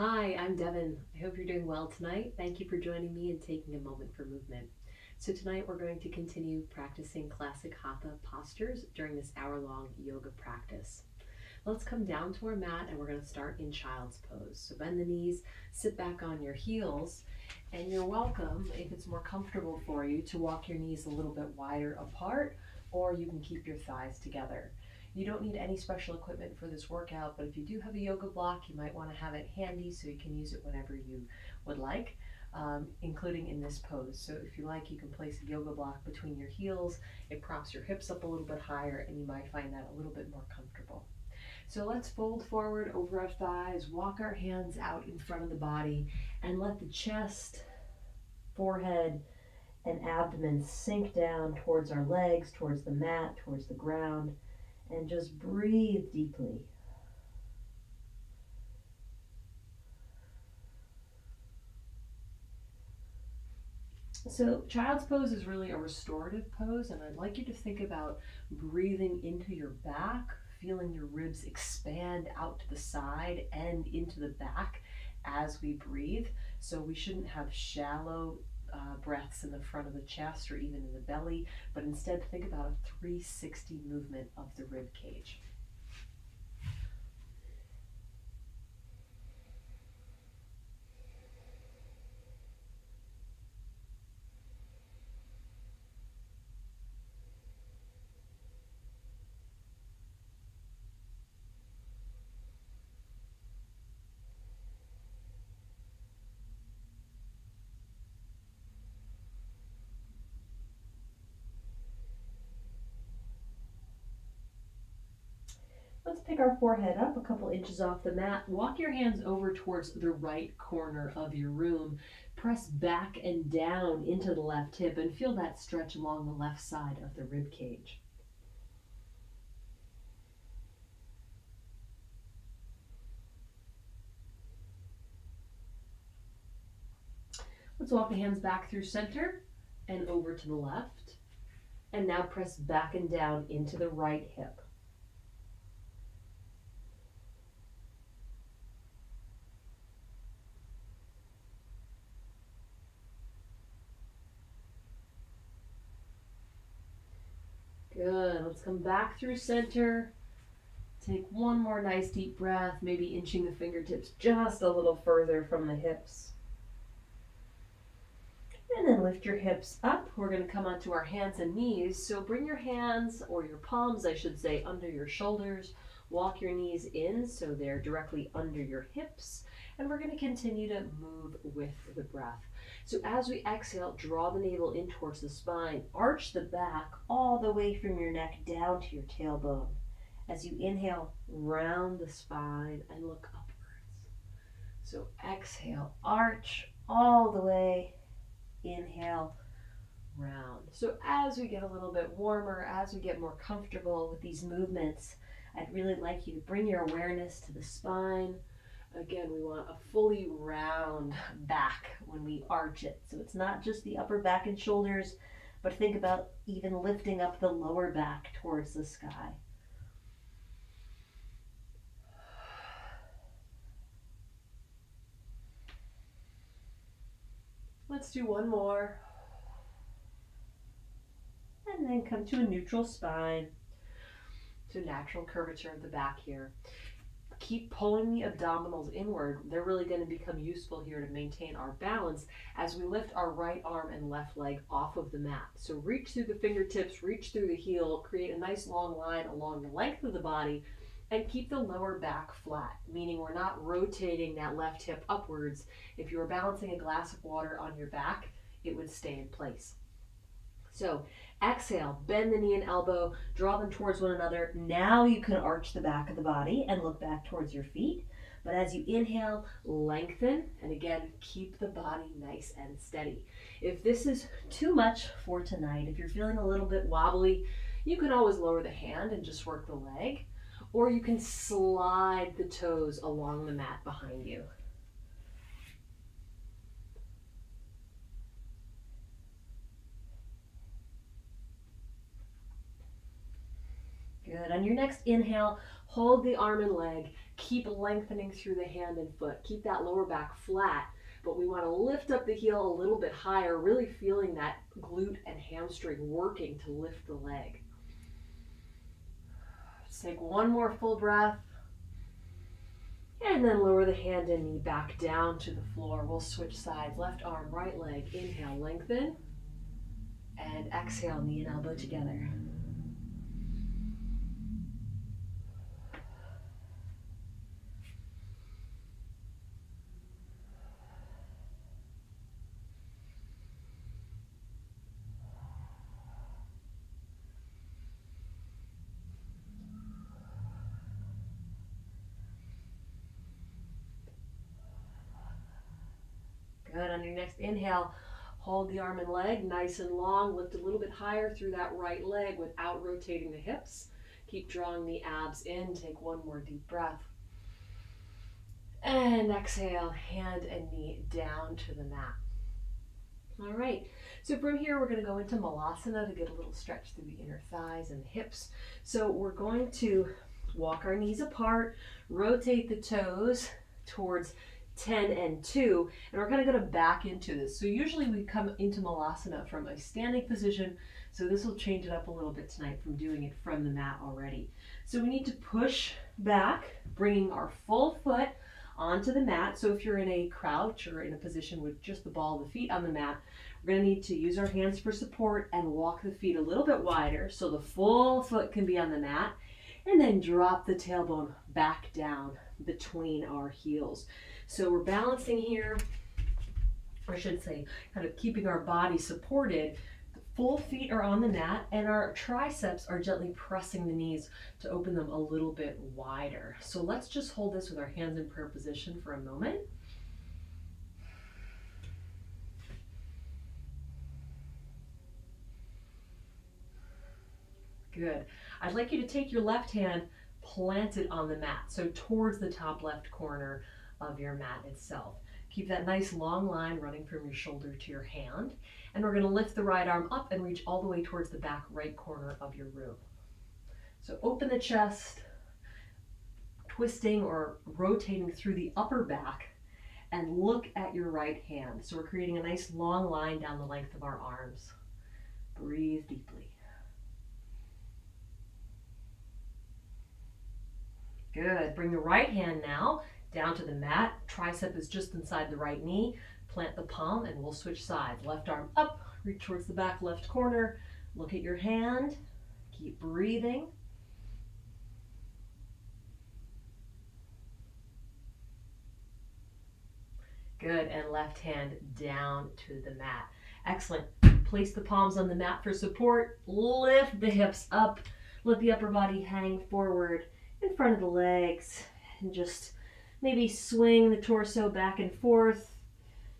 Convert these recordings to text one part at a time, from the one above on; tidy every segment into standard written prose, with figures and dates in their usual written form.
Hi, I'm Devin. I hope you're doing well tonight. Thank you for joining me and taking a moment for movement. So, tonight we're going to continue practicing classic hatha postures during this hour-long yoga practice. Let's come down to our mat and we're going to start in child's pose. So, bend the knees, sit back on your heels, and you're welcome, if it's more comfortable for you, to walk your knees a little bit wider apart, or you can keep your thighs together. You don't need any special equipment for this workout, but if you do have a yoga block, you might want to have it handy so you can use it whenever you would like, including in this pose. So if you like, you can place a yoga block between your heels. It props your hips up a little bit higher, and you might find that a little bit more comfortable. So let's fold forward over our thighs, walk our hands out in front of the body, and let the chest, forehead, and abdomen sink down towards our legs, towards the mat, towards the ground, and just breathe deeply. So child's pose is really a restorative pose, and I'd like you to think about breathing into your back, feeling your ribs expand out to the side and into the back as we breathe. So we shouldn't have shallow breaths in the front of the chest or even in the belly, but instead think about a 360 movement of the rib cage. Let's pick our forehead up a couple inches off the mat. Walk your hands over towards the right corner of your room. Press back and down into the left hip and feel that stretch along the left side of the rib cage. Let's walk the hands back through center and over to the left. And now press back and down into the right hip. Good. Let's come back through center. Take one more nice deep breath, maybe inching the fingertips just a little further from the hips. And then lift your hips up. We're going to come onto our hands and knees. So bring your hands, or your palms, I should say, under your shoulders. Walk your knees in so they're directly under your hips. And we're going to continue to move with the breath. So as we exhale, draw the navel in towards the spine. Arch the back all the way from your neck down to your tailbone. As you inhale, round the spine and look upwards. So exhale, arch all the way. Inhale, round. So as we get a little bit warmer, as we get more comfortable with these movements, I'd really like you to bring your awareness to the spine. Again, we want a fully round back when we arch it. So it's not just the upper back and shoulders, but think about even lifting up the lower back towards the sky. Let's do one more. And then come to a neutral spine. So natural curvature of the back here. Keep pulling the abdominals inward. They're really going to become useful here to maintain our balance as we lift our right arm and left leg off of the mat. So reach through the fingertips, reach through the heel, create a nice long line along the length of the body, and keep the lower back flat, meaning we're not rotating that left hip upwards. If you were balancing a glass of water on your back, it would stay in place. So exhale, bend the knee and elbow, draw them towards one another. Now you can arch the back of the body and look back towards your feet. But as you inhale, lengthen, and again, keep the body nice and steady. If this is too much for tonight, if you're feeling a little bit wobbly, you can always lower the hand and just work the leg, or you can slide the toes along the mat behind you. Good. On your next inhale, Hold the arm and leg. Keep lengthening through the hand and foot. Keep that lower back flat, but we want to lift up the heel a little bit higher, really feeling that glute and hamstring working to lift the leg. Just take one more full breath. And then lower the hand and knee back down to the floor. We'll switch sides. Left arm, right leg. Inhale, lengthen. And exhale, knee and elbow together. Good. On your next inhale, hold the arm and leg nice and long. Lift a little bit higher through that right leg without rotating the hips. Keep drawing the abs in. Take one more deep breath. And exhale, hand and knee down to the mat. All right, so from here we're going to go into Malasana to get a little stretch through the inner thighs and the hips. So we're going to walk our knees apart, rotate the toes towards 10 and 2, and we're kind of going to back into this. So usually we come into Malasana from a standing position, so this will change it up a little bit tonight from doing it from the mat already. So we need to push back, bringing our full foot onto the mat. So if you're in a crouch or in a position with just the ball of the feet on the mat, we're going to need to use our hands for support and walk the feet a little bit wider so the full foot can be on the mat, and then drop the tailbone back down between our heels. So we're balancing here, or I should say, kind of keeping our body supported. The full feet are on the mat, and our triceps are gently pressing the knees to open them a little bit wider. So let's just hold this with our hands in prayer position for a moment. Good. I'd like you to take your left hand, plant it on the mat, so towards the top left corner of your mat itself. Keep that nice long line running from your shoulder to your hand, and we're going to lift the right arm up and reach all the way towards the back right corner of your room. So open the chest, twisting or rotating through the upper back, and look at your right hand. So we're creating a nice long line down the length of our arms. Breathe deeply. Good. Bring the right hand now down to the mat. Tricep is just inside the right knee. Plant the palm and we'll switch sides. Left arm up, reach towards the back left corner. Look at your hand. Keep breathing. Good. And left hand down to the mat. Excellent. Place the palms on the mat for support. Lift the hips up. Let the upper body hang forward in front of the legs, and just maybe swing the torso back and forth.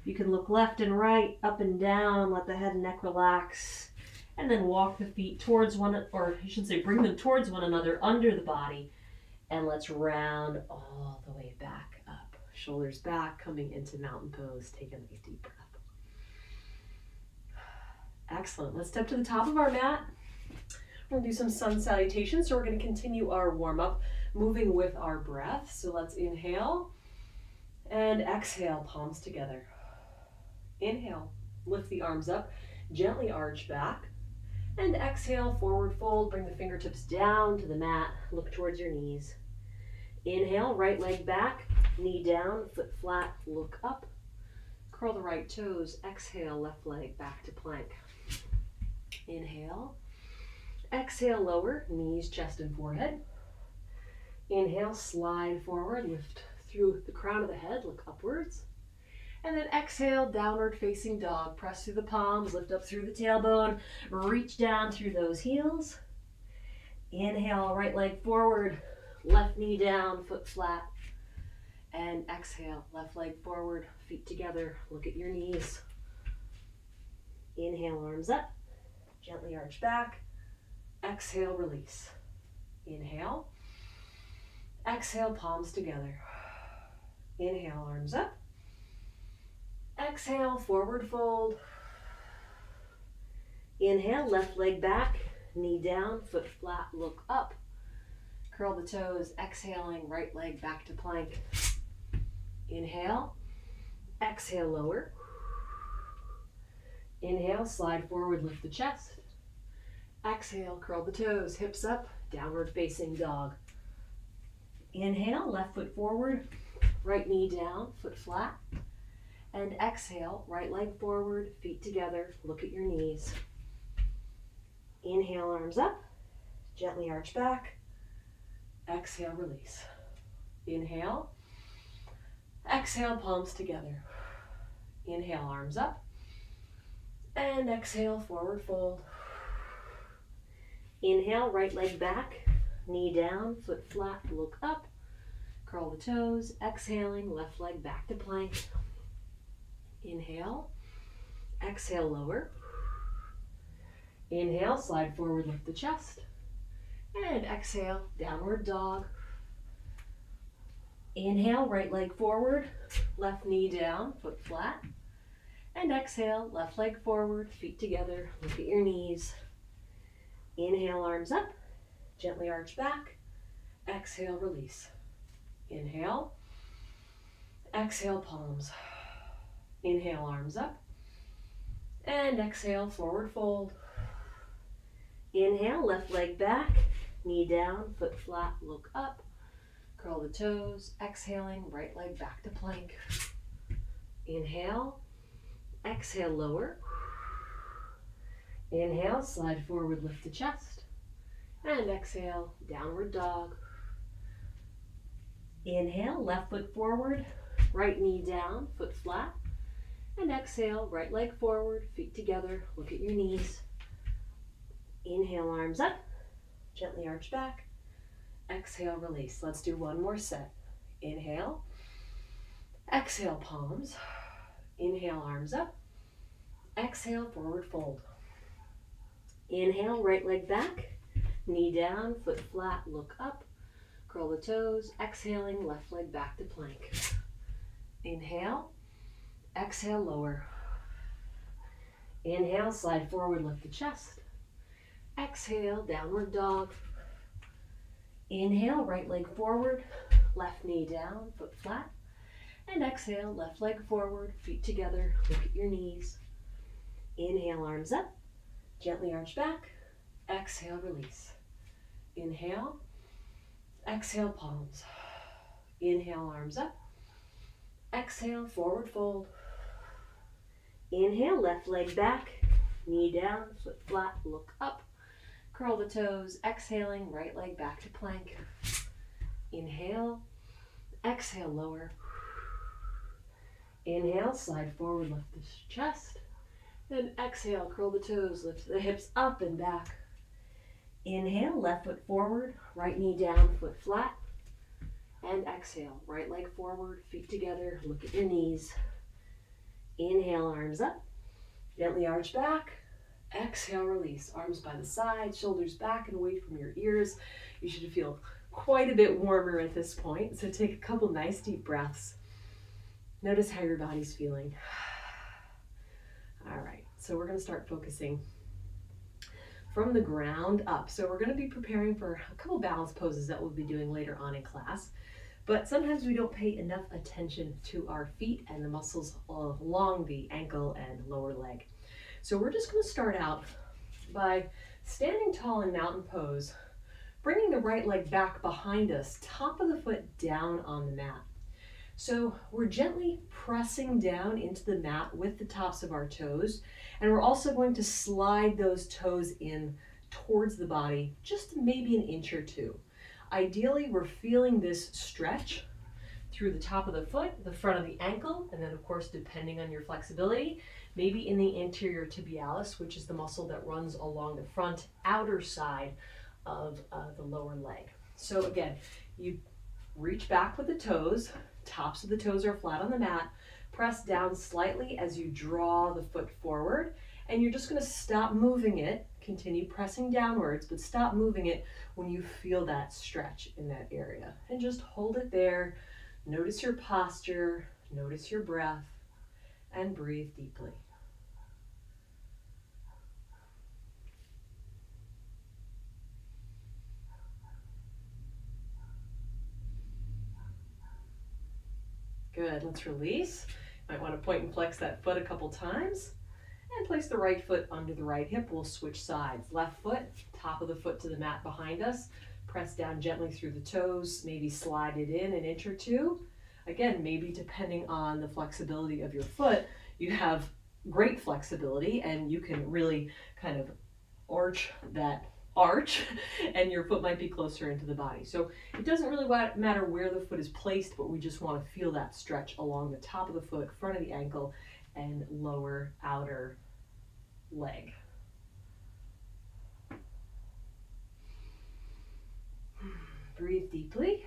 You can look left and right, up and down, let the head and neck relax, and then walk the feet towards one, or I should say bring them towards one another under the body, and let's round all the way back up. Shoulders back, coming into mountain pose. Take a nice deep breath. Excellent. Let's step to the top of our mat. We're going to do some sun salutations, so we're going to continue our warm-up, moving with our breath. So let's inhale and exhale, palms together. Inhale, lift the arms up, gently arch back, and exhale, forward fold, bring the fingertips down to the mat, look towards your knees. Inhale, right leg back, knee down, foot flat, look up, curl the right toes, exhale, left leg back to plank. Inhale. Exhale, lower, knees, chest, and forehead. Inhale, slide forward, lift through the crown of the head, look upwards. And then exhale, downward facing dog. Press through the palms, lift up through the tailbone, reach down through those heels. Inhale, right leg forward, left knee down, foot flat. And exhale, left leg forward, feet together, look at your knees. Inhale, arms up, gently arch back. Exhale, release. Inhale. Exhale, palms together. Inhale, arms up. Exhale, forward fold. Inhale, left leg back, knee down, foot flat, look up. Curl the toes, exhaling, right leg back to plank. Inhale, exhale, lower. Inhale, slide forward, lift the chest. Exhale, curl the toes, hips up, downward facing dog. Inhale, left foot forward, right knee down, foot flat. And exhale, right leg forward, feet together, look at your knees. Inhale, arms up, gently arch back. Exhale, release. Inhale. Exhale, palms together. Inhale, arms up. And exhale, forward fold. Inhale, right leg back, knee down, foot flat, look up. Curl the toes, exhaling, left leg back to plank. Inhale. Exhale, lower. Inhale, slide forward, lift the chest. And exhale, downward dog. Inhale, right leg forward, left knee down, foot flat. And exhale, left leg forward, feet together, look at your knees. Inhale, arms up, gently arch back. Exhale, release. Inhale. Exhale, palms. Inhale, arms up. And exhale, forward fold. Inhale, left leg back, knee down, foot flat, look up. Curl the toes, exhaling, right leg back to plank. Inhale, exhale, lower. Inhale, slide forward, lift the chest. And exhale, downward dog. Inhale, left foot forward, right knee down, foot flat. And exhale, right leg forward, feet together, look at your knees. Inhale, arms up, gently arch back. Exhale, release. Let's do one more set. Inhale. Exhale, palms. Inhale, arms up. Exhale, forward fold. Inhale, right leg back, knee down, foot flat, look up. Curl the toes, exhaling, left leg back to plank. Inhale. Exhale, lower. Inhale, slide forward, lift the chest. Exhale, downward dog. Inhale, right leg forward, left knee down, foot flat. And exhale, left leg forward, feet together, look at your knees. Inhale, arms up, gently arch back. Exhale, release. Inhale. Exhale, palms. Inhale, arms up. Exhale, forward fold. Inhale, left leg back, knee down, foot flat, look up. Curl the toes, exhaling, right leg back to plank. Inhale, exhale, lower. Inhale, slide forward, lift the chest. Then exhale, curl the toes, lift the hips up and back. Inhale, left foot forward, right knee down, foot flat. And exhale, right leg forward, feet together, look at your knees. Inhale, arms up, gently arch back. Exhale, release. Arms by the side, shoulders back and away from your ears. You should feel quite a bit warmer at this point, so take a couple nice deep breaths. Notice how your body's feeling. All right, so we're going to start focusing from the ground up. So we're going to be preparing for a couple balance poses that we'll be doing later on in class. But sometimes we don't pay enough attention to our feet and the muscles along the ankle and lower leg. So we're just going to start out by standing tall in mountain pose, bringing the right leg back behind us, top of the foot down on the mat. So we're gently pressing down into the mat with the tops of our toes, and we're also going to slide those toes in towards the body, just maybe an inch or two. Ideally, we're feeling this stretch through the top of the foot, the front of the ankle, and then of course, depending on your flexibility, maybe in the anterior tibialis, which is the muscle that runs along the front outer side of the lower leg. So again, you reach back with the toes, tops of the toes are flat on the mat, press down slightly as you draw the foot forward, and you're just going to stop moving it, continue pressing downwards, but stop moving it when you feel that stretch in that area. And just hold it there, notice your posture, notice your breath, and breathe deeply. Good, let's release. Might want to point and flex that foot a couple times. And place the right foot under the right hip. We'll switch sides. Left foot, top of the foot to the mat behind us. Press down gently through the toes, maybe slide it in an inch or two. Again, maybe depending on the flexibility of your foot, you have great flexibility and you can really kind of arch that arch and your foot might be closer into the body. So it doesn't really matter where the foot is placed, but we just want to feel that stretch along the top of the foot, front of the ankle, and lower outer leg. Breathe deeply.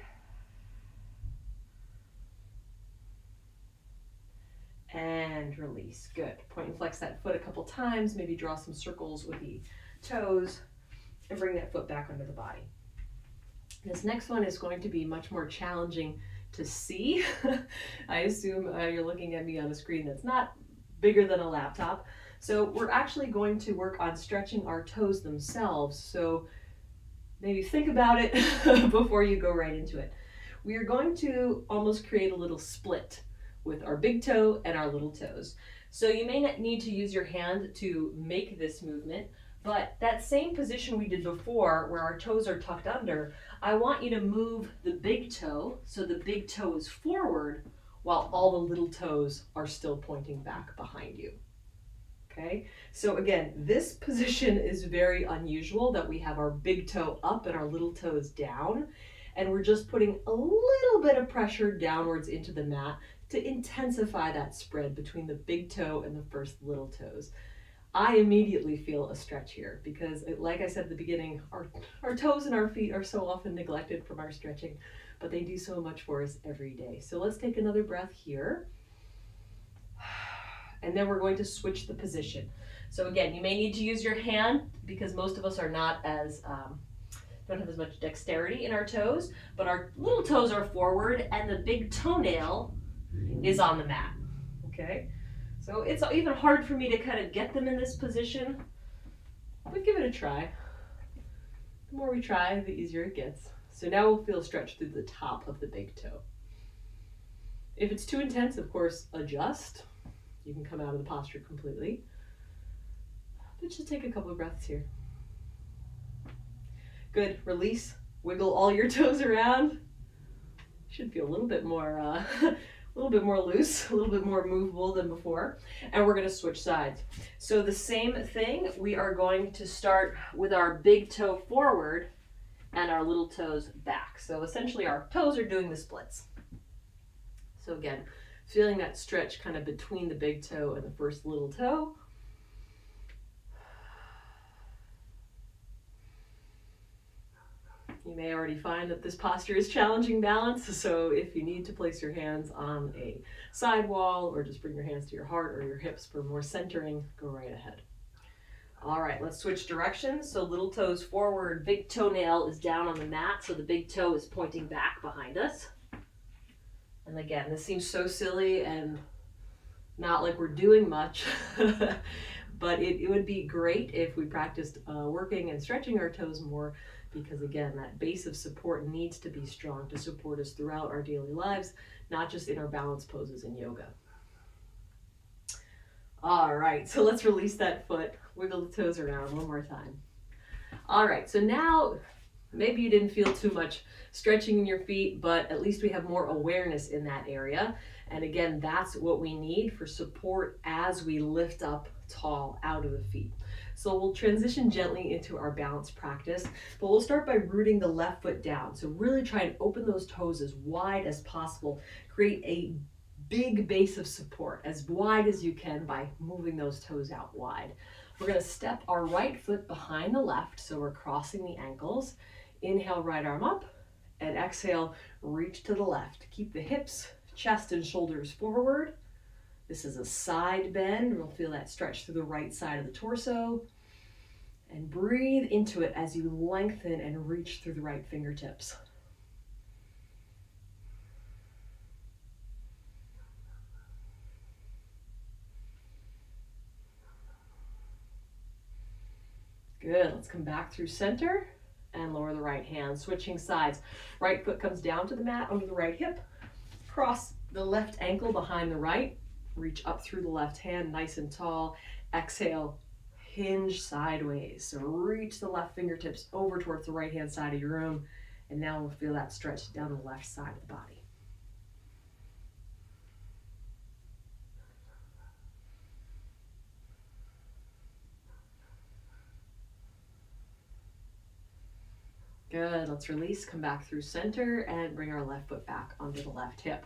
And release. Good. Point and flex that foot a couple times, maybe draw some circles with the toes, and bring that foot back under the body. This next one is going to be much more challenging to see. I assume you're looking at me on a screen that's not bigger than a laptop. So we're actually going to work on stretching our toes themselves. So maybe think about it before you go right into it. We are going to almost create a little split with our big toe and our little toes. So you may not need to use your hand to make this movement, but that same position we did before where our toes are tucked under, I want you to move the big toe so the big toe is forward while all the little toes are still pointing back behind you. Okay, so again, this position is very unusual that we have our big toe up and our little toes down, and we're just putting a little bit of pressure downwards into the mat to intensify that spread between the big toe and the first little toes. I immediately feel a stretch here because, like I said at the beginning, our toes and our feet are so often neglected from our stretching, but they do so much for us every day. So let's take another breath here. And then we're going to switch the position. So again, you may need to use your hand because most of us are not as, don't have as much dexterity in our toes, but our little toes are forward and the big toenail is on the mat, okay? So it's even hard for me to kind of get them in this position, but give it a try. The more we try, the easier it gets. So now we'll feel a stretch through the top of the big toe. If it's too intense, of course, adjust. You can come out of the posture completely. But just take a couple of breaths here. Good, release, wiggle all your toes around. Should feel a little bit more loose, a little bit more movable than before. And we're gonna switch sides. So the same thing, we are going to start with our big toe forward and our little toes back. So essentially our toes are doing the splits. So again, feeling that stretch kind of between the big toe and the first little toe. You may already find that this posture is challenging balance, so if you need to place your hands on a side wall or just bring your hands to your heart or your hips for more centering, go right ahead. All right, let's switch directions. So little toes forward, big toenail is down on the mat, so the big toe is pointing back behind us. And again, this seems so silly and not like we're doing much, but it would be great if we practiced working and stretching our toes more, because again, that base of support needs to be strong to support us throughout our daily lives, not just in our balance poses in yoga. All right, so let's release that foot, wiggle the toes around one more time. All right, so now maybe you didn't feel too much stretching in your feet, but at least we have more awareness in that area. And again, that's what we need for support as we lift up tall out of the feet. So we'll transition gently into our balance practice, but we'll start by rooting the left foot down. So really try and open those toes as wide as possible. Create a big base of support as wide as you can by moving those toes out wide. We're going to step our right foot behind the left, so we're crossing the ankles. Inhale, right arm up, and exhale, reach to the left. Keep the hips, chest, and shoulders forward. This is a side bend. We'll feel that stretch through the right side of the torso. And breathe into it as you lengthen and reach through the right fingertips. Good, let's come back through center and lower the right hand, switching sides. Right foot comes down to the mat under the right hip. Cross The left ankle behind the right. Reach up through the left hand, nice and tall. Exhale, hinge sideways. So reach the left fingertips over towards the right hand side of your room. And now we'll feel that stretch down the left side of the body. Good, let's release, come back through center and bring our left foot back onto the left hip.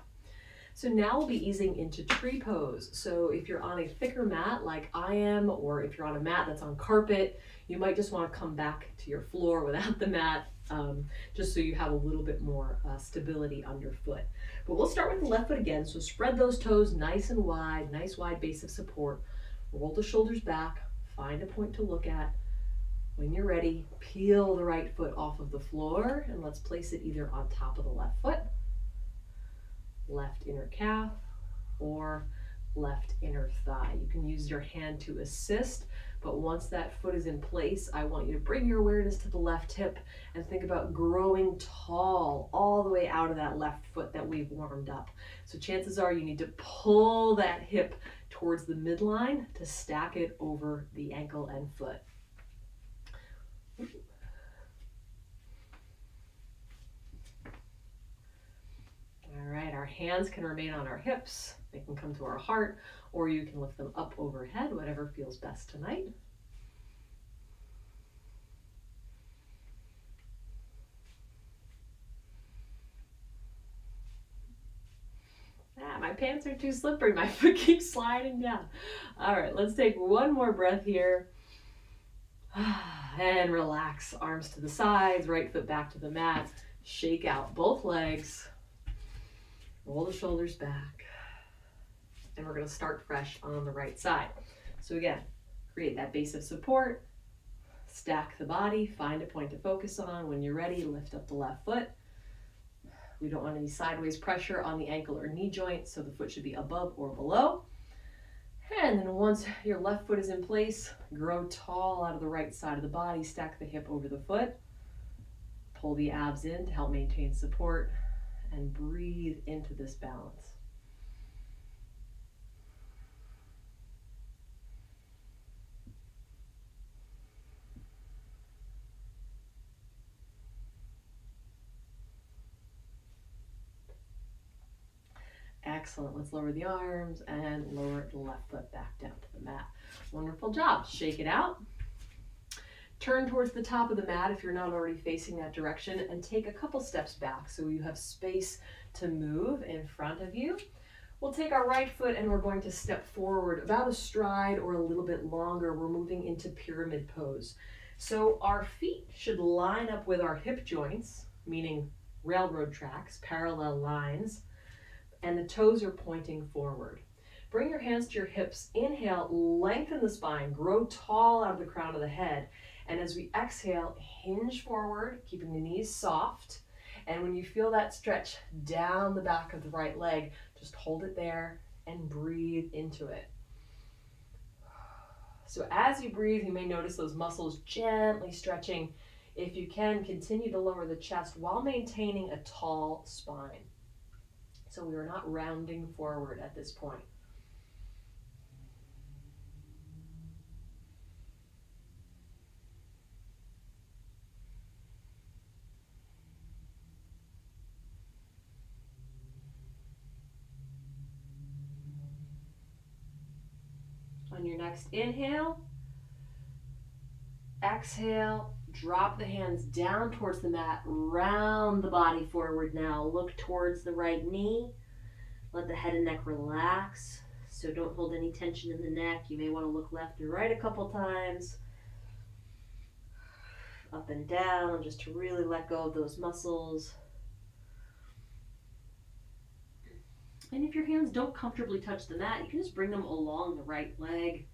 So now we'll be easing into tree pose. So if you're on a thicker mat like I am, or if you're on a mat that's on carpet, you might just want to come back to your floor without the mat, just so you have a little bit more stability underfoot. But we'll start with the left foot again. So spread those toes nice and wide, nice wide base of support. Roll the shoulders back, find a point to look at. When you're ready, peel the right foot off of the floor and let's place it either on top of the left foot, left inner calf, or left inner thigh. You can use your hand to assist, but once that foot is in place, I want you to bring your awareness to the left hip and think about growing tall all the way out of that left foot that we've warmed up. So chances are you need to pull that hip towards the midline to stack it over the ankle and foot. All right, our hands can remain on our hips. They can come to our heart, or you can lift them up overhead, whatever feels best tonight. My pants are too slippery. My foot keeps sliding down. All right, let's take one more breath here. And relax, arms to the sides, right foot back to the mat. Shake out both legs. Roll the shoulders back. And we're going to start fresh on the right side. So again, create that base of support. Stack the body. Find a point to focus on. When you're ready, lift up the left foot. We don't want any sideways pressure on the ankle or knee joint, so the foot should be above or below. And then once your left foot is in place, grow tall out of the right side of the body, stack the hip over the foot, pull the abs in to help maintain support, and breathe into this balance. Excellent. Let's lower the arms and lower the left foot back down to the mat. Wonderful job. Shake it out. Turn towards the top of the mat if you're not already facing that direction, and take a couple steps back so you have space to move in front of you. We'll take our right foot and we're going to step forward about a stride or a little bit longer. We're moving into pyramid pose. So our feet should line up with our hip joints, meaning railroad tracks, parallel lines, and the toes are pointing forward. Bring your hands to your hips. Inhale, lengthen the spine, grow tall out of the crown of the head. And as we exhale, hinge forward, keeping the knees soft. And when you feel that stretch down the back of the right leg, just hold it there and breathe into it. So as you breathe, you may notice those muscles gently stretching. If you can, continue to lower the chest while maintaining a tall spine. So we are not rounding forward at this point. On your next inhale, exhale, drop the hands down towards the mat, round the body forward now. Look towards the right knee. Let the head and neck relax. So don't hold any tension in the neck. You may want to look left and right a couple times. Up and down, just to really let go of those muscles. And if your hands don't comfortably touch the mat, you can just bring them along the right leg.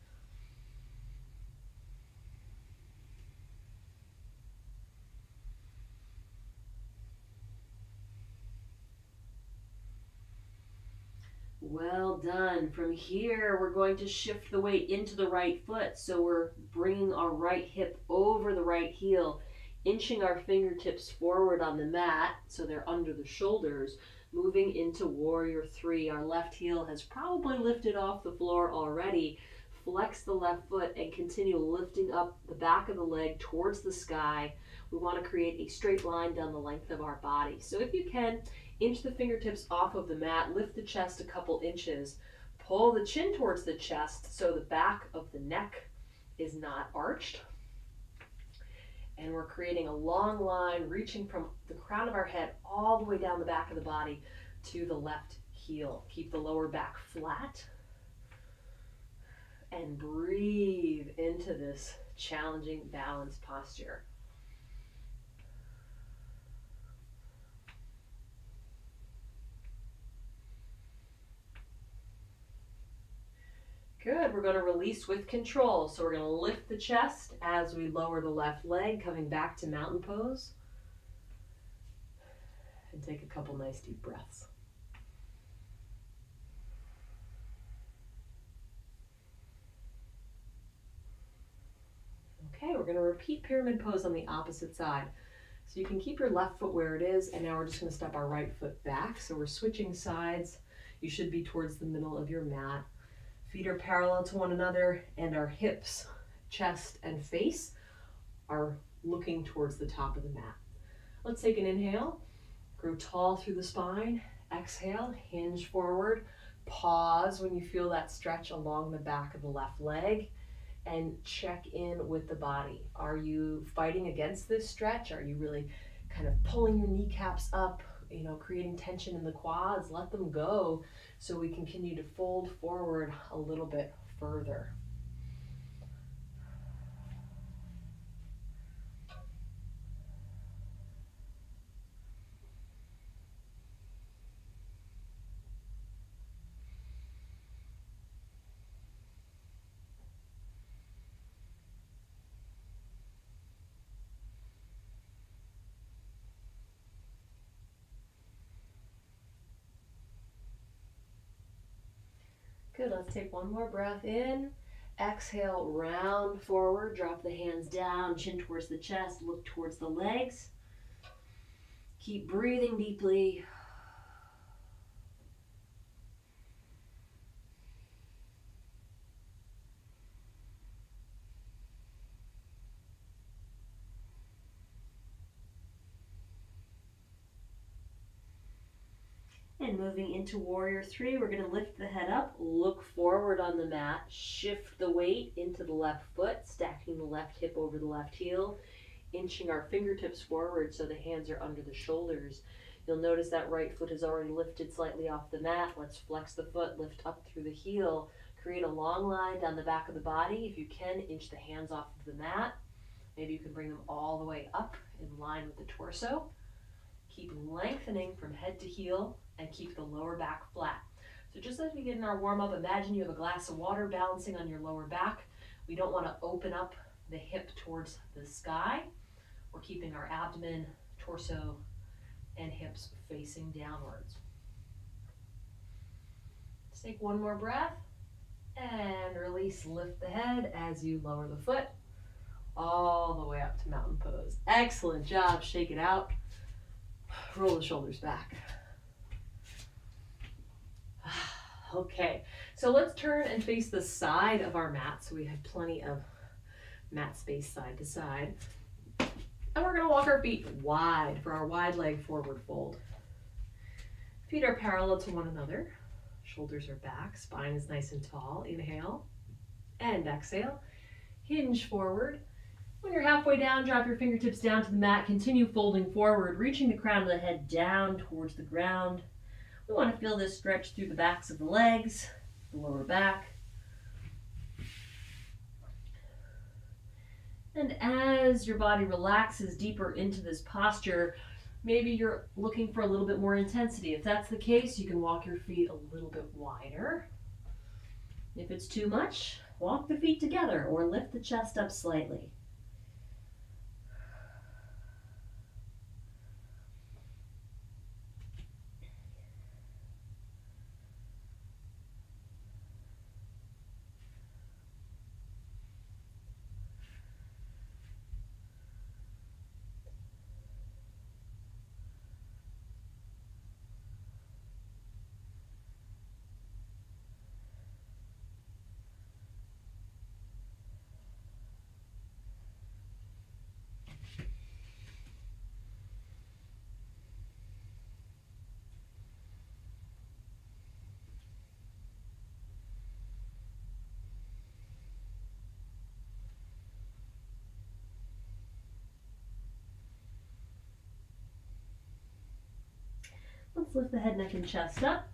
Well done. From here, we're going to shift the weight into the right foot. So we're bringing our right hip over the right heel, inching our fingertips forward on the mat so they're under the shoulders. Moving into warrior three, our left heel has probably lifted off the floor already. Flex the left foot and continue lifting up the back of the leg towards the sky. We want to create a straight line down the length of our body. So if you can, inch the fingertips off of the mat, lift the chest a couple inches, pull the chin towards the chest so the back of the neck is not arched. And we're creating a long line reaching from the crown of our head all the way down the back of the body to the left heel. Keep the lower back flat. And breathe into this challenging balance posture. Good, we're going to release with control. So we're going to lift the chest as we lower the left leg, coming back to mountain pose. And take a couple nice deep breaths. Okay, we're going to repeat pyramid pose on the opposite side. So you can keep your left foot where it is, and now we're just going to step our right foot back. So we're switching sides. You should be towards the middle of your mat. Feet are parallel to one another, and our hips, chest, and face are looking towards the top of the mat. Let's take an inhale. Grow tall through the spine. Exhale, hinge forward. Pause when you feel that stretch along the back of the left leg. And check in with the body. Are you fighting against this stretch? Are you really kind of pulling your kneecaps up, creating tension in the quads? Let them go so we can continue to fold forward a little bit further. Good, let's take one more breath in. Exhale, round forward, drop the hands down, chin towards the chest, look towards the legs. Keep breathing deeply. And moving into warrior three, we're going to lift the head up, look forward on the mat, shift the weight into the left foot, stacking the left hip over the left heel, inching our fingertips forward so the hands are under the shoulders. You'll notice that right foot is already lifted slightly off the mat. Let's flex the foot, lift up through the heel, create a long line down the back of the body. If you can, inch the hands off of the mat. Maybe you can bring them all the way up in line with the torso. Keep lengthening from head to heel and keep the lower back flat. So just as we did in our warm-up, imagine you have a glass of water balancing on your lower back. We don't want to open up the hip towards the sky. We're keeping our abdomen, torso, and hips facing downwards. Let's take one more breath and release, lift the head as you lower the foot all the way up to mountain pose. Excellent job, shake it out. Roll the shoulders back. Okay, so let's turn and face the side of our mat so we have plenty of mat space side to side. And we're going to walk our feet wide for our wide leg forward fold. Feet are parallel to one another. Shoulders are back. Spine is nice and tall. Inhale and exhale. Hinge forward. When you're halfway down, drop your fingertips down to the mat. Continue folding forward, reaching the crown of the head down towards the ground. We want to feel this stretch through the backs of the legs, the lower back. And as your body relaxes deeper into this posture, maybe you're looking for a little bit more intensity. If that's the case, you can walk your feet a little bit wider. If it's too much, walk the feet together or lift the chest up slightly. Let's lift the head, neck, and chest up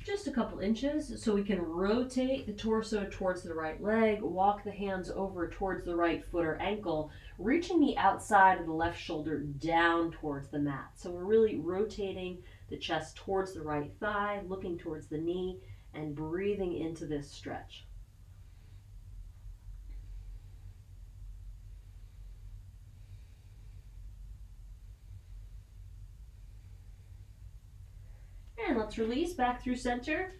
just a couple inches so we can rotate the torso towards the right leg, walk the hands over towards the right foot or ankle, reaching the outside of the left shoulder down towards the mat. So we're really rotating the chest towards the right thigh, looking towards the knee, and breathing into this stretch. And let's release back through center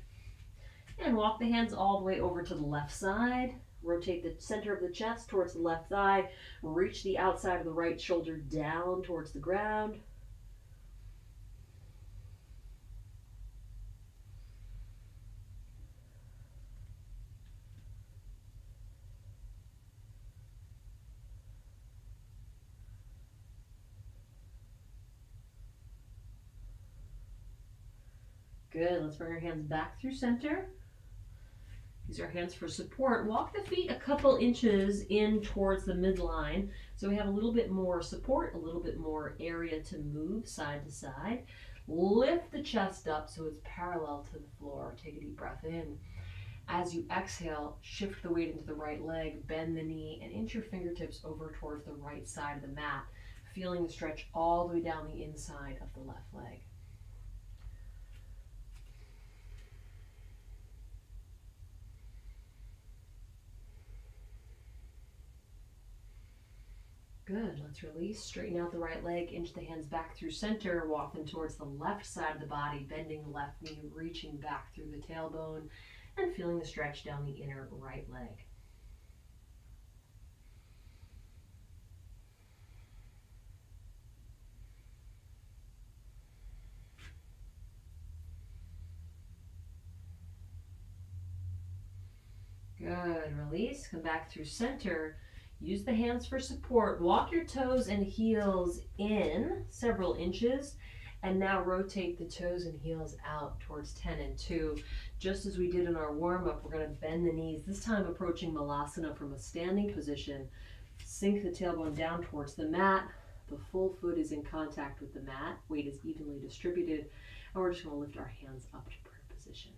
and walk the hands all the way over to the left side. Rotate the center of the chest towards the left thigh. Reach the outside of the right shoulder down towards the ground. Good, let's bring our hands back through center. Use our hands for support. Walk the feet a couple inches in towards the midline so we have a little bit more support, a little bit more area to move side to side. Lift the chest up so it's parallel to the floor. Take a deep breath in. As you exhale, shift the weight into the right leg, bend the knee, and inch your fingertips over towards the right side of the mat, feeling the stretch all the way down the inside of the left leg. Good, let's release, straighten out the right leg, inch the hands back through center, walk them towards the left side of the body, bending the left knee, reaching back through the tailbone, and feeling the stretch down the inner right leg. Good, release, come back through center. Use the hands for support. Walk your toes and heels in several inches. And now rotate the toes and heels out towards 10 and 2. Just as we did in our warm-up, we're going to bend the knees, this time approaching Malasana from a standing position. Sink the tailbone down towards the mat. The full foot is in contact with the mat. Weight is evenly distributed. And we're just going to lift our hands up to prayer position.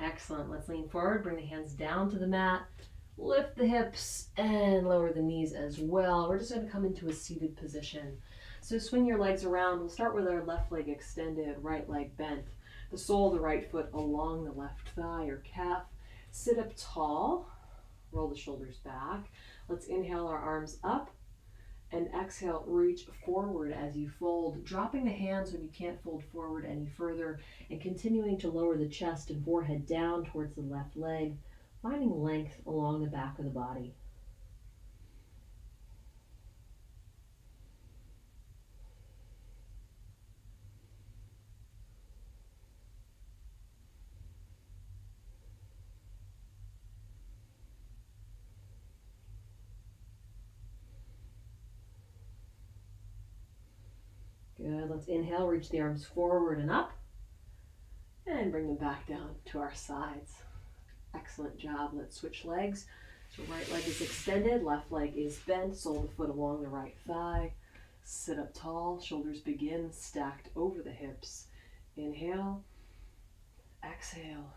Excellent. Let's lean forward, bring the hands down to the mat, lift the hips and lower the knees as well. We're just going to come into a seated position. So swing your legs around. We'll start with our left leg extended, right leg bent, the sole of the right foot along the left thigh or calf. Sit up tall, roll the shoulders back. Let's inhale our arms up and exhale, reach forward as you fold, dropping the hands when you can't fold forward any further, and continuing to lower the chest and forehead down towards the left leg, finding length along the back of the body. Good, let's inhale, reach the arms forward and up, and bring them back down to our sides. Excellent job. Let's switch legs. So right leg is extended, left leg is bent, sole of the foot along the right thigh. Sit up tall, shoulders begin stacked over the hips. Inhale, exhale.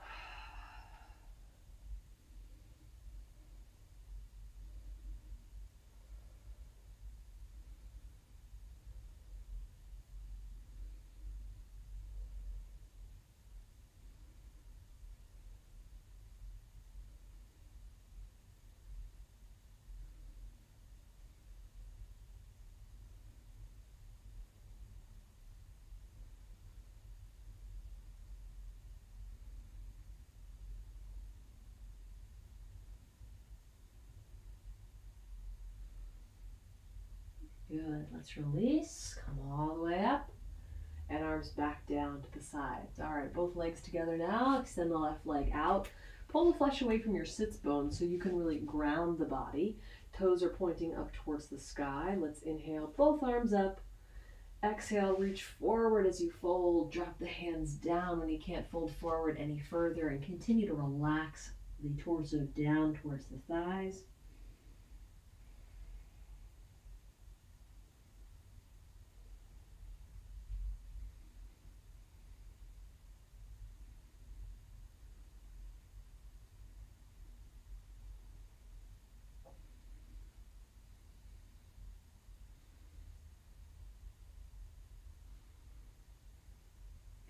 Good, let's release, come all the way up, and arms back down to the sides. All right, both legs together now, extend the left leg out, pull the flesh away from your sits bone so you can really ground the body. Toes are pointing up towards the sky. Let's inhale, both arms up, Exhale, reach forward as you fold. Drop the hands down when you can't fold forward any further, and continue to relax the torso down towards the thighs.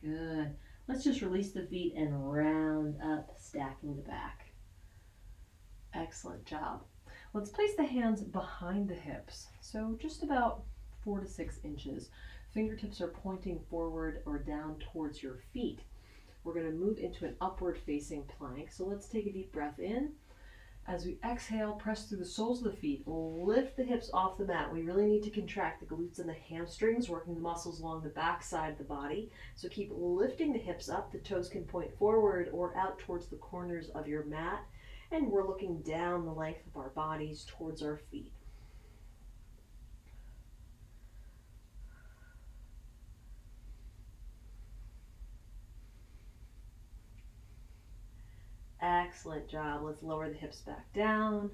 Good. Let's just release the feet and round up, stacking the back. Excellent job. Let's place the hands behind the hips, so just about 4 to 6 inches. Fingertips are pointing forward or down towards your feet. We're going to move into an upward facing plank, so let's take a deep breath in. As we exhale, press through the soles of the feet, lift the hips off the mat. We really need to contract the glutes and the hamstrings, working the muscles along the back side of the body. So keep lifting the hips up. The toes can point forward or out towards the corners of your mat. And we're looking down the length of our bodies towards our feet. Excellent job. Let's lower the hips back down.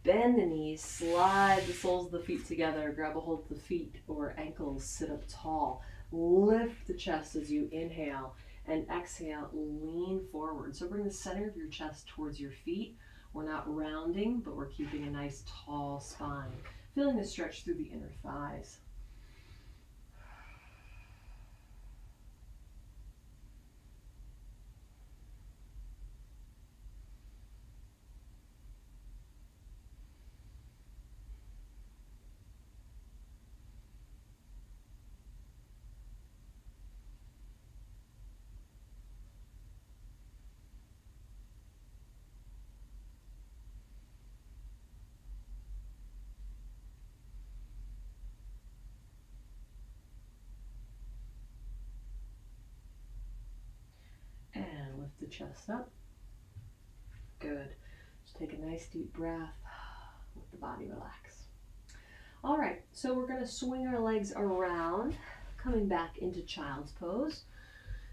Bend the knees, slide the soles of the feet together, grab a hold of the feet or ankles, sit up tall. Lift the chest as you inhale, and exhale, lean forward. So bring the center of your chest towards your feet. We're not rounding, but we're keeping a nice tall spine. Feeling the stretch through the inner thighs. And lift the chest up. Good. Just take a nice deep breath. Let the body relax. All right, so we're going to swing our legs around, coming back into child's pose.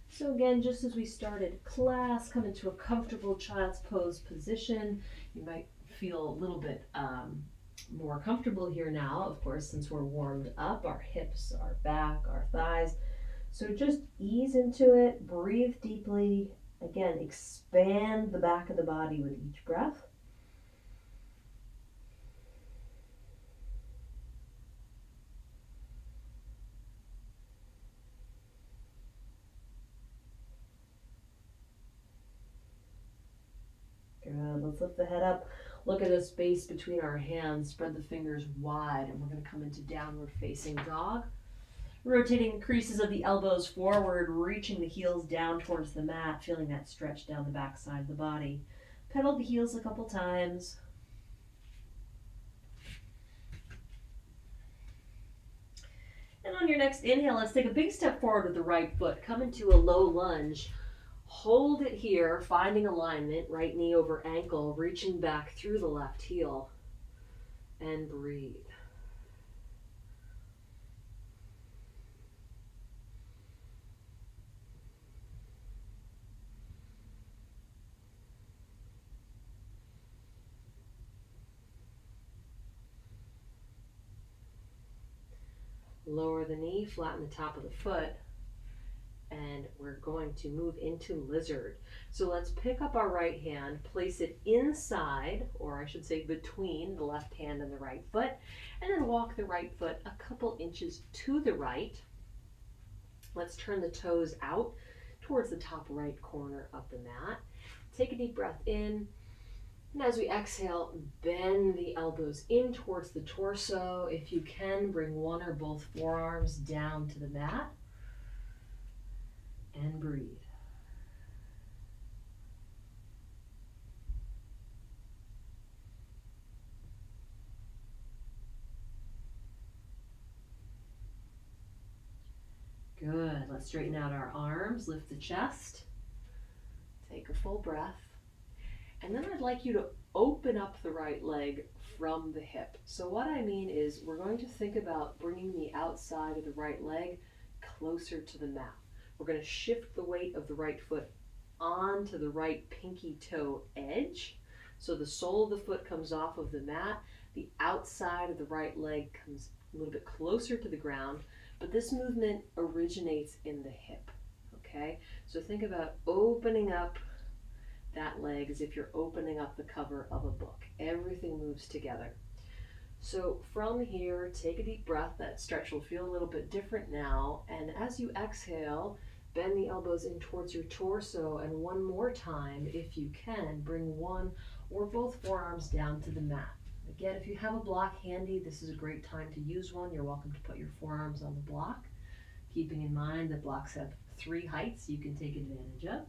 So again, just as we started class, come into a comfortable child's pose position. You might feel a little bit more comfortable here now, of course, since we're warmed up, our hips, our back, our thighs. So just ease into it, breathe deeply. Again, expand the back of the body with each breath. Good. Let's lift the head up. Look at the space between our hands. Spread the fingers wide, and we're going to come into downward facing dog. Rotating the creases of the elbows forward, reaching the heels down towards the mat, feeling that stretch down the back side of the body. Pedal the heels a couple times. And on your next inhale, let's take a big step forward with the right foot. Come into a low lunge. Hold it here, finding alignment, right knee over ankle, reaching back through the left heel. And breathe. Lower the knee, flatten the top of the foot, and we're going to move into lizard. So let's pick up our right hand, place it inside, or I should say between the left hand and the right foot, and then walk the right foot a couple inches to the right. Let's turn the toes out towards the top right corner of the mat. Take a deep breath in. And as we exhale, bend the elbows in towards the torso. If you can, bring one or both forearms down to the mat. And breathe. Good. Let's straighten out our arms, lift the chest. Take a full breath. And then I'd like you to open up the right leg from the hip. So what I mean is we're going to think about bringing the outside of the right leg closer to the mat. We're going to shift the weight of the right foot onto the right pinky toe edge. So the sole of the foot comes off of the mat. The outside of the right leg comes a little bit closer to the ground, but this movement originates in the hip. Okay? So think about opening up that leg as if you're opening up the cover of a book. Everything moves together. So from here, take a deep breath. That stretch will feel a little bit different now. And as you exhale, bend the elbows in towards your torso. And one more time, if you can, bring one or both forearms down to the mat. Again, if you have a block handy, this is a great time to use one. You're welcome to put your forearms on the block, keeping in mind that blocks have 3 heights you can take advantage of.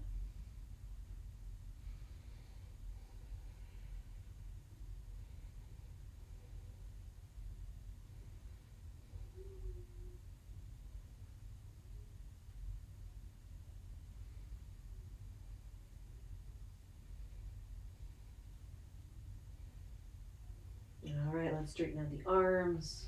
All right, let's straighten out the arms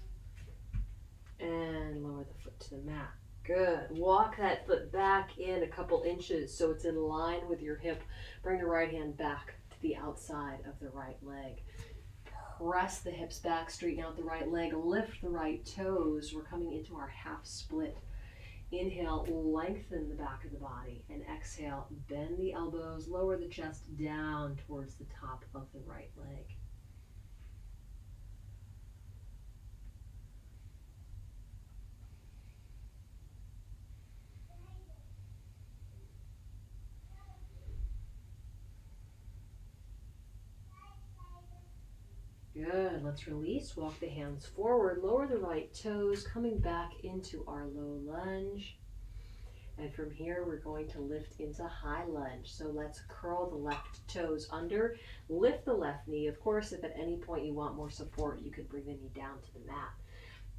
and lower the foot to the mat. Good. Walk that foot back in a couple inches so it's in line with your hip. Bring the right hand back to the outside of the right leg. Press the hips back, straighten out the right leg, lift the right toes. We're coming into our half split. Inhale, lengthen the back of the body, and exhale, bend the elbows, lower the chest down towards the top of the right leg. Good, let's release, walk the hands forward, lower the right toes, coming back into our low lunge. And from here, we're going to lift into high lunge. So let's curl the left toes under, lift the left knee. Of course, if at any point you want more support, you could bring the knee down to the mat.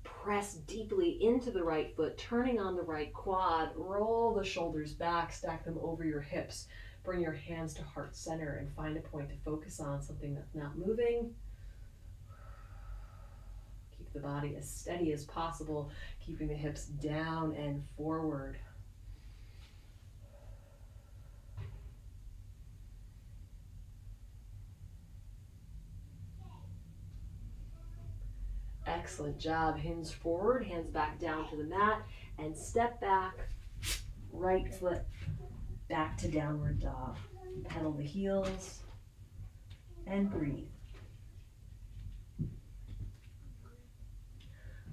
Press deeply into the right foot, turning on the right quad, roll the shoulders back, stack them over your hips. Bring your hands to heart center and find a point to focus on, something that's not moving. Keep the body as steady as possible, keeping the hips down and forward. Excellent job. Hands forward, hands back down to the mat, and step back, right foot back to downward dog. Pedal the heels and breathe.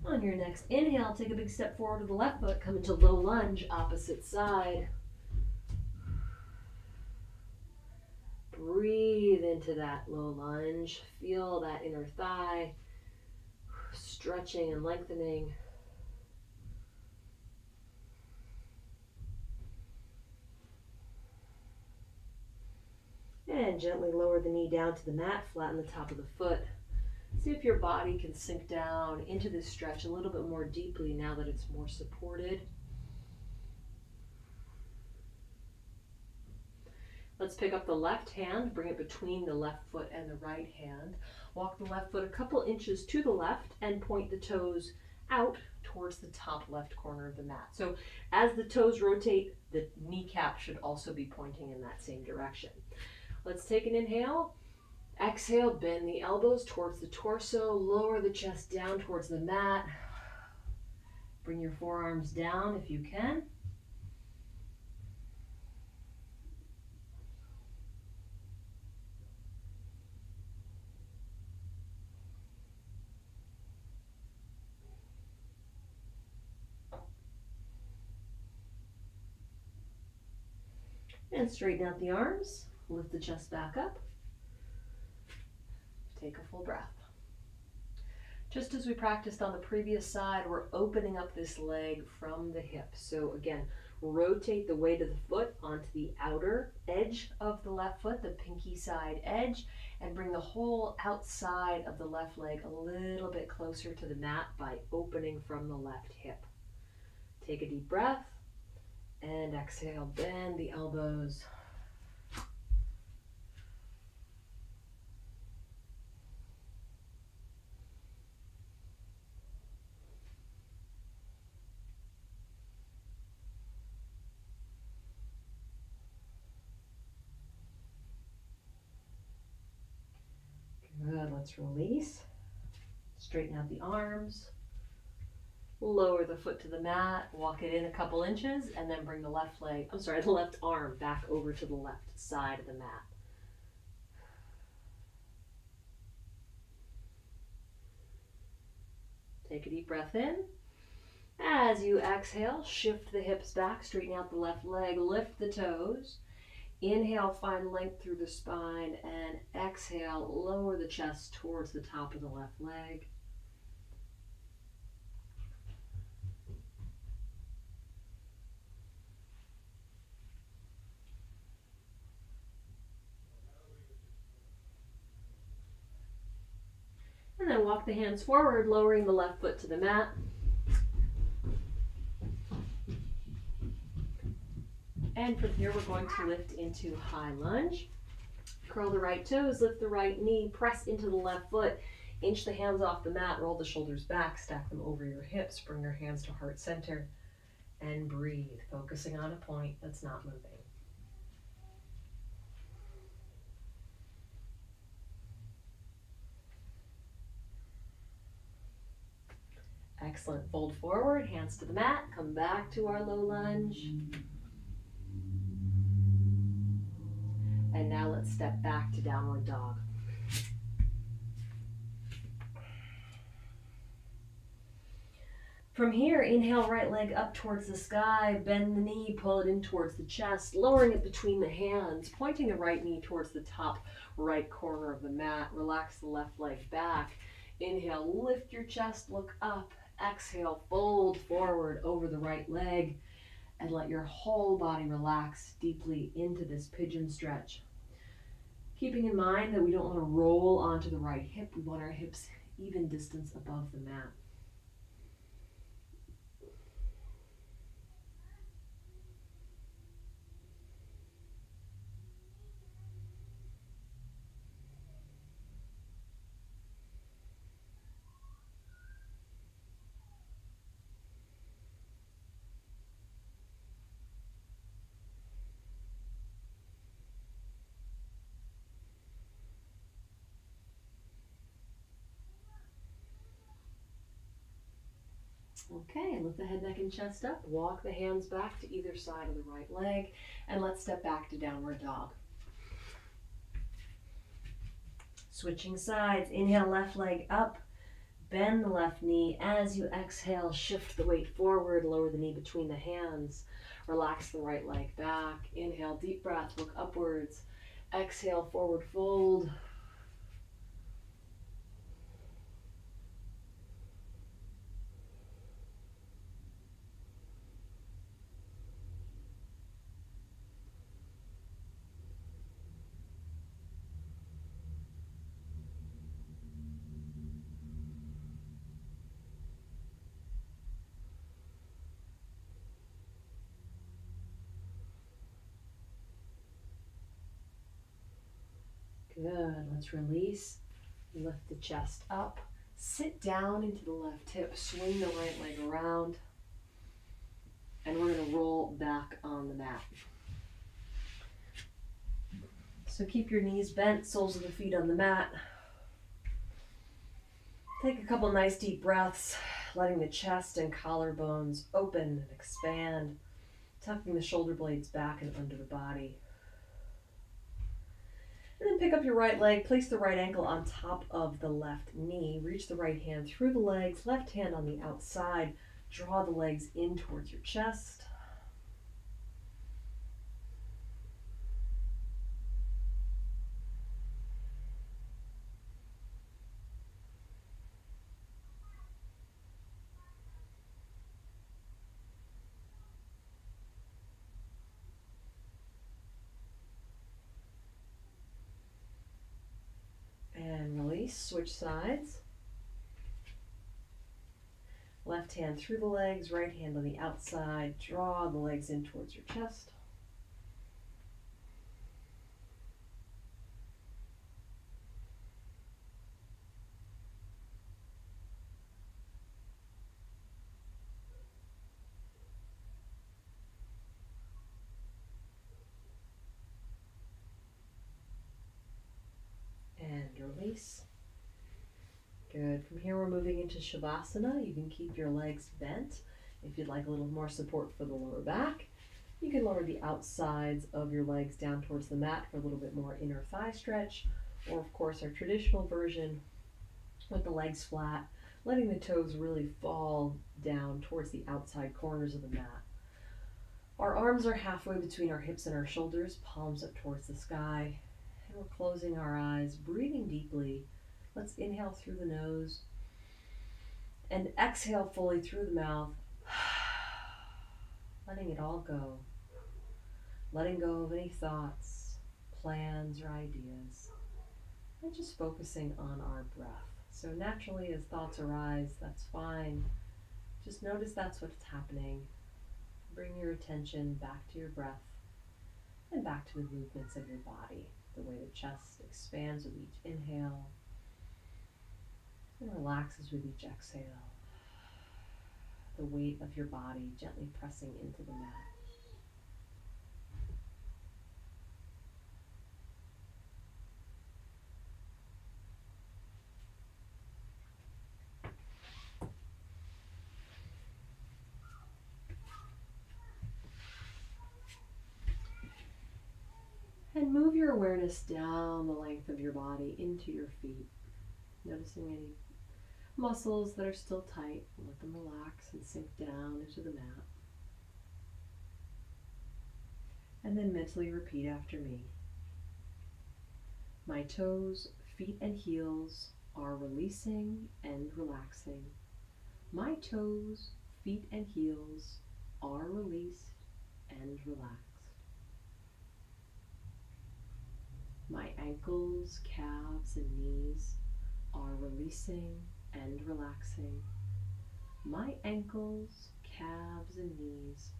On your next inhale, take a big step forward with the left foot, come into low lunge, opposite side. Breathe into that low lunge. Feel that inner thigh stretching and lengthening. And gently lower the knee down to the mat, flatten the top of the foot. See if your body can sink down into this stretch a little bit more deeply now that it's more supported. Let's pick up the left hand, bring it between the left foot and the right hand. Walk the left foot a couple inches to the left and point the toes out towards the top left corner of the mat. So as the toes rotate, the kneecap should also be pointing in that same direction. Let's take an inhale. Exhale, bend the elbows towards the torso, lower the chest down towards the mat. Bring your forearms down if you can. And straighten out the arms, lift the chest back up. Take a full breath. Just as we practiced on the previous side, we're opening up this leg from the hip. So again, rotate the weight of the foot onto the outer edge of the left foot, the pinky side edge, and bring the whole outside of the left leg a little bit closer to the mat by opening from the left hip. Take a deep breath and exhale, bend the elbows. let's release. Straighten out the arms. Lower the foot to the mat, walk it in a couple inches, and then bring the left arm back over to the left side of the mat. Take a deep breath in. As you exhale, shift the hips back, straighten out the left leg, lift the toes. Inhale, find length through the spine, and exhale, lower the chest towards the top of the left leg. And then walk the hands forward, lowering the left foot to the mat. And from here, we're going to lift into high lunge. Curl the right toes, lift the right knee, press into the left foot, inch the hands off the mat, roll the shoulders back, stack them over your hips, bring your hands to heart center, and breathe, focusing on a point that's not moving. Excellent. Fold forward, hands to the mat, come back to our low lunge. And now let's step back to downward dog. From here, inhale, right leg up towards the sky, bend the knee, pull it in towards the chest, lowering it between the hands, pointing the right knee towards the top right corner of the mat. Relax the left leg back. Inhale, lift your chest, look up. Exhale, fold forward over the right leg and let your whole body relax deeply into this pigeon stretch. Keeping in mind that we don't want to roll onto the right hip. We want our hips even distance above the mat. Okay, lift the head, neck, and chest up. Walk the hands back to either side of the right leg, and let's step back to downward dog. Switching sides, inhale, left leg up, bend the left knee. As you exhale, shift the weight forward, lower the knee between the hands. Relax the right leg back. Inhale, deep breath, look upwards. Exhale, forward fold. Good, let's release, lift the chest up, sit down into the left hip, swing the right leg around, and we're gonna roll back on the mat. So keep your knees bent, soles of the feet on the mat. Take a couple nice deep breaths, letting the chest and collarbones open and expand, tucking the shoulder blades back and under the body. And then pick up your right leg, place the right ankle on top of the left knee, reach the right hand through the legs, left hand on the outside, draw the legs in towards your chest. And release, switch sides. Left hand through the legs, right hand on the outside. Draw the legs in towards your chest. And release. Good. From here, we're moving into Shavasana. You can keep your legs bent. If you'd like a little more support for the lower back, you can lower the outsides of your legs down towards the mat for a little bit more inner thigh stretch. Or, of course, our traditional version with the legs flat, letting the toes really fall down towards the outside corners of the mat. Our arms are halfway between our hips and our shoulders, palms up towards the sky. And we're closing our eyes, breathing deeply. Let's inhale through the nose and exhale fully through the mouth, letting it all go. Letting go of any thoughts, plans, or ideas, and just focusing on our breath. So naturally, as thoughts arise, that's fine. Just notice that's what's happening. Bring your attention back to your breath and back to the movements of your body, the way the chest expands with each inhale and relaxes with each exhale. The weight of your body gently pressing into the mat. And move your awareness down the length of your body into your feet, noticing any muscles that are still tight. Let them relax and sink down into the mat. And then mentally repeat after me. My toes, feet, and heels are releasing and relaxing. My toes, feet, and heels are released and relaxed. My ankles, calves, and knees are releasing and relaxing. My ankles, calves, and knees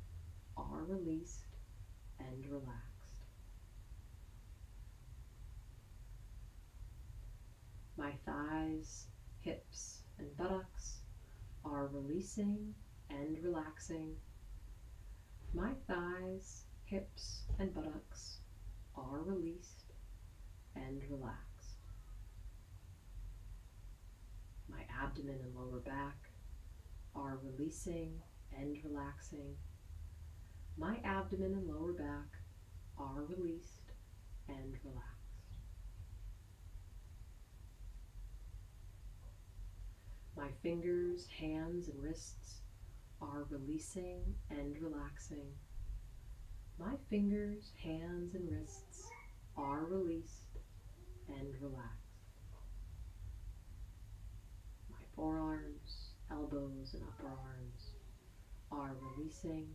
are released and relaxed. My thighs, hips, and buttocks are releasing and relaxing. My thighs, hips, and buttocks are released and relaxed. My abdomen and lower back are releasing and relaxing. My abdomen and lower back are released and relaxed. My fingers, hands, and wrists are releasing and relaxing. My fingers, hands, and wrists are released and relaxed. My forearms, elbows, and upper arms are releasing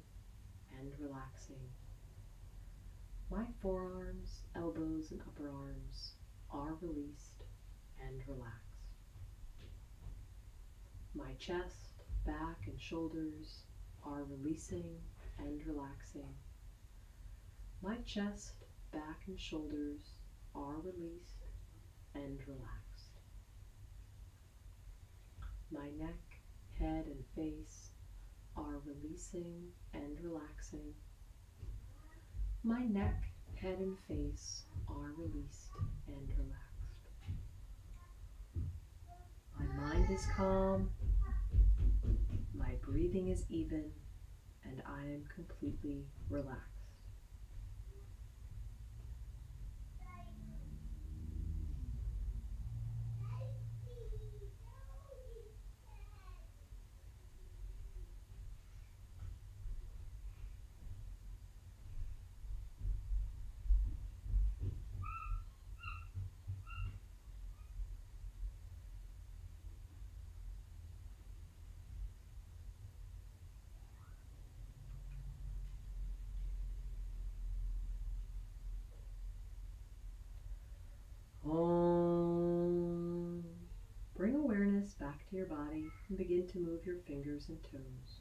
and relaxing. My forearms, elbows, and upper arms are released and relaxed. My chest, back, and shoulders are releasing and relaxing. My chest, back, and shoulders are released and relaxed. My neck, head, and face are releasing and relaxing. My neck, head, and face are released and relaxed. My mind is calm, my breathing is even, and I am completely relaxed. Bring awareness back to your body and begin to move your fingers and toes.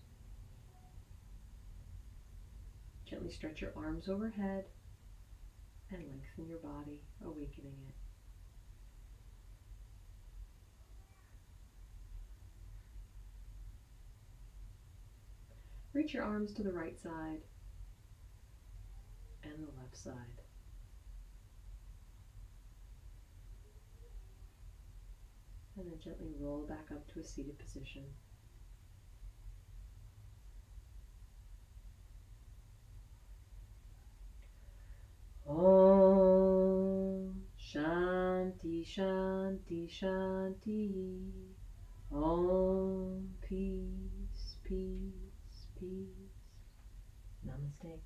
Gently stretch your arms overhead and lengthen your body, awakening it. Reach your arms to the right side and the left side. And then gently roll back up to a seated position. Om Shanti Shanti Shanti. Om Peace Peace Peace. Namaste.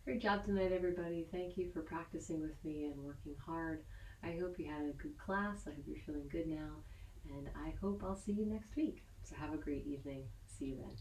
Great job tonight, everybody. Thank you for practicing with me and working hard. I hope you had a good class. I hope you're feeling good now. And I hope I'll see you next week. So have a great evening. See you then.